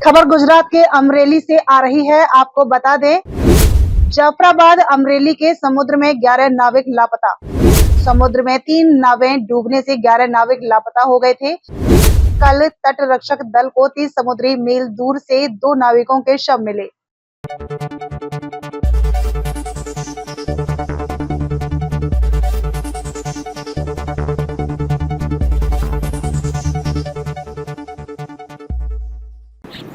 खबर गुजरात के अमरेली से आ रही है। आपको बता दें, जाफराबाद अमरेली के समुद्र में 11 नाविक लापता। समुद्र में 3 नावें डूबने से 11 नाविक लापता हो गए थे। कल तट रक्षक दल को 30 समुद्री मील दूर से 2 नाविकों के शव मिले।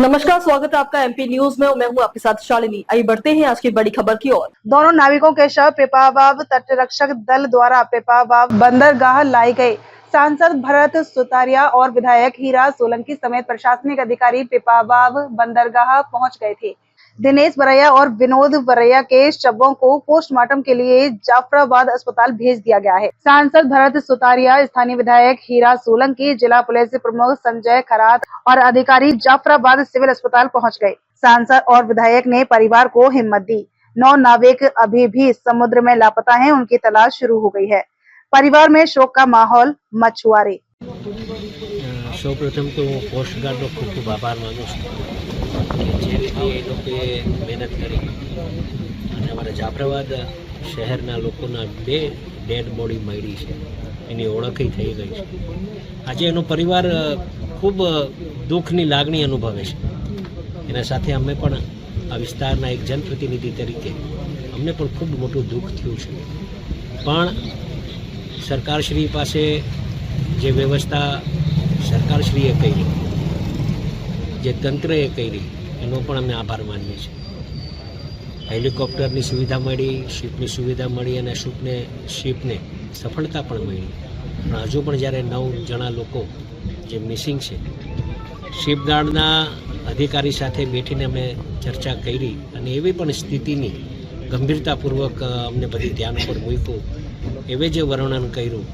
नमस्कार, स्वागत है आपका एमपी न्यूज में। मैं हूं आपके साथ शालिनी। आइए बढ़ते हैं आज की बड़ी खबर की ओर। दोनों नाविकों के शव पिपावाव तटरक्षक दल द्वारा पिपावाव बंदरगाह लाए गए। सांसद भरत सुतारिया और विधायक हीरा सोलंकी समेत प्रशासनिक अधिकारी पिपावाव बंदरगाह पहुंच गए थे। दिनेश बरैया और विनोद बरैया के शवों को पोस्टमार्टम के लिए जाफराबाद अस्पताल भेज दिया गया है। सांसद भरत सुतारिया, स्थानीय विधायक हीरा सोलंकी, जिला पुलिस प्रमुख संजय खरात और अधिकारी जाफराबाद सिविल अस्पताल पहुंच गए। सांसद और विधायक ने परिवार को हिम्मत दी। 9 नाविक अभी भी समुद्र में लापता हैं, उनकी तलाश शुरू हो गई है। परिवार में शोक का माहौल। मछुआरे સૌપ્રથમ તો હું કોસ્ટગાર્ડનો ખૂબ ખૂબ આભાર માનું છું કે જે રીતે એ લોકોએ મહેનત કરી અને અમારા જાફરાબાદ શહેરના લોકોના 2 ડેડ બોડી મળી છે, એની ઓળખી થઈ ગઈ છે। આજે એનો પરિવાર ખૂબ દુઃખની લાગણી અનુભવે છે। એના સાથે અમે પણ આ વિસ્તારના એક જનપ્રતિનિધિ તરીકે અમને પણ ખૂબ મોટું દુઃખ થયું છે। પણ સરકારશ્રી પાસે જે વ્યવસ્થા સરકારશ્રીએ કરી, જે તંત્રએ કરી, એનો પણ અમે આભાર માનીએ છીએ। હેલિકોપ્ટરની સુવિધા મળી, શિપની સુવિધા મળી અને શિપને સફળતા પણ મળી। પણ હજુ પણ જ્યારે 9 જણા લોકો જે મિસિંગ છે, શિપગાર્ડના અધિકારી સાથે બેઠીને અમે ચર્ચા કરી અને એવી પણ સ્થિતિની ગંભીરતાપૂર્વક અમને બધી ધ્યાન પર મૂક્યું, એવે જે વર્ણન કર્યું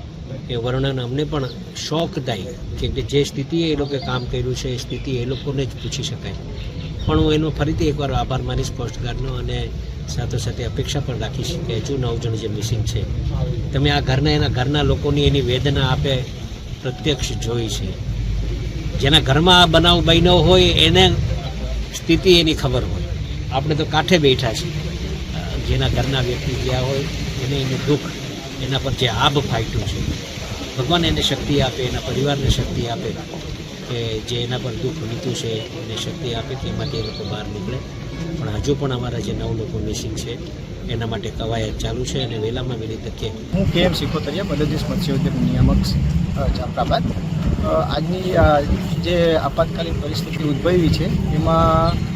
એ વર્ણન અમને પણ શોકદાયી કે જે સ્થિતિએ એ લોકોએ કામ કર્યું છે એ સ્થિતિ એ લોકોને જ પૂછી શકાય। પણ હું એનો ફરીથી એકવાર આભાર માનીશ કોસ્ટગાર્ડનો અને સાથોસાથે અપેક્ષા પણ રાખીશ કે હજુ 9 જણ જે મિસિંગ છે તમે આ એના ઘરના લોકોની એની વેદના આપે પ્રત્યક્ષ જોઈ છે। જેના ઘરમાં આ બનાવ બન્યો હોય એને સ્થિતિ એની ખબર હોય। આપણે તો કાંઠે બેઠા છીએ, જેના ઘરના વ્યક્તિ ગયા હોય એને એનું દુઃખ, એના પર જે આબ ફાટ્યું છે, ભગવાન એને શક્તિ આપે, એના પરિવારને શક્તિ આપે કે જે એના પર દુઃખ વીત્યું છે એને શક્તિ આપે કે એમાંથી એ લોકો બહાર નીકળે। પણ હજુ પણ અમારા જે 9 લોકો મિસિંગ છે એના માટે કવાયત ચાલુ છે અને વહેલામાં વહેલી તકે હું કેએમ સિકોતરિયા, મદદનીશ મત્સ્યોદ્યોગ નિયામક જાફરાબાદ। આજની જે આપાતકાલીન પરિસ્થિતિ ઉદ્ભવી છે એમાં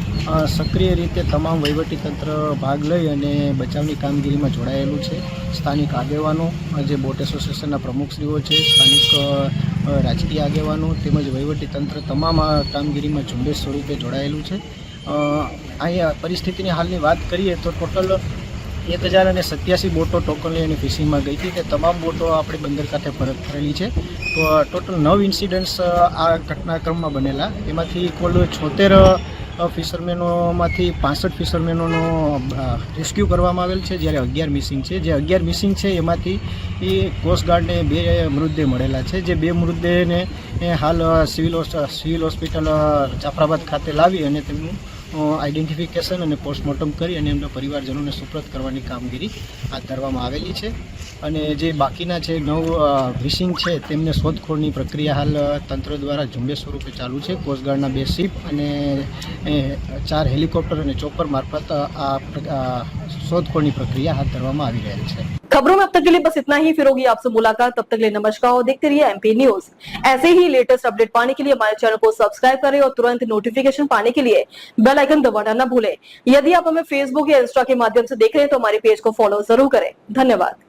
સક્રિય રીતે તમામ વહીવટીતંત્ર ભાગ લઈ અને બચાવની કામગીરીમાં જોડાયેલું છે। સ્થાનિક આગેવાનો, જે બોટ એસોસિએશનના પ્રમુખશ્રીઓ છે, સ્થાનિક રાજકીય આગેવાનો તેમજ વહીવટીતંત્ર તમામ આ કામગીરીમાં ઝુંબેશ સ્વરૂપે જોડાયેલું છે। અહીંયા પરિસ્થિતિની હાલની વાત કરીએ તો ટોટલ 1087 બોટો ટોકનલી અને ફિશિંગમાં ગઈ હતી, તે તમામ બોટો આપણે બંદર કાંઠે પરત કરેલી છે। તો ટોટલ 9 ઇન્સિડન્ટ્સ આ ઘટનાક્રમમાં બનેલા, એમાંથી કુલ 76 ફિશરમેનોમાંથી 65 ફિશરમેનોનો રેસ્ક્યુ કરવામાં આવેલ છે, જ્યારે 11 મિસિંગ છે। જે 11 મિસિંગ છે એમાંથી કોસ્ટગાર્ડને 2 મૃતદેહ મળેલા છે, જે 2 મૃતદેહને હાલ સિવિલ હોસ્પિટલ જાફરાબાદ ખાતે લાવી અને તેમનું આઈડેન્ટિફિકેશન અને પોસ્ટમોર્ટમ કરી અને એમના પરિવારજનોને સુપ્રત કરવાની કામગીરી હાથ ધરવામાં આવેલી છે। અને જે બાકીના જે 9 મિસિંગ છે તેમને શોધખોળની પ્રક્રિયા હાલ તંત્ર દ્વારા ઝુંબેશ સ્વરૂપે ચાલુ છે। કોસ્ટગાર્ડના 2 શિપ અને 4 હેલિકોપ્ટર અને ચોપર મારફત આ શોધખોળની प्रक्रिया हाथ धरવામાં આવી રહેલ છે। खबरों में अब तक के लिए बस इतना ही। फिर होगी आपसे मुलाकात, तब तक के लिए नमस्कार और देखते रहिए एमपी न्यूज। ऐसे ही लेटेस्ट अपडेट पाने के लिए हमारे चैनल को सब्सक्राइब करें और तुरंत नोटिफिकेशन पाने के लिए बेल आइकन दबाना न भूलें। यदि आप हमें फेसबुक या इंस्टा के माध्यम से देख रहे हैं तो हमारे पेज को फॉलो जरूर करें। धन्यवाद।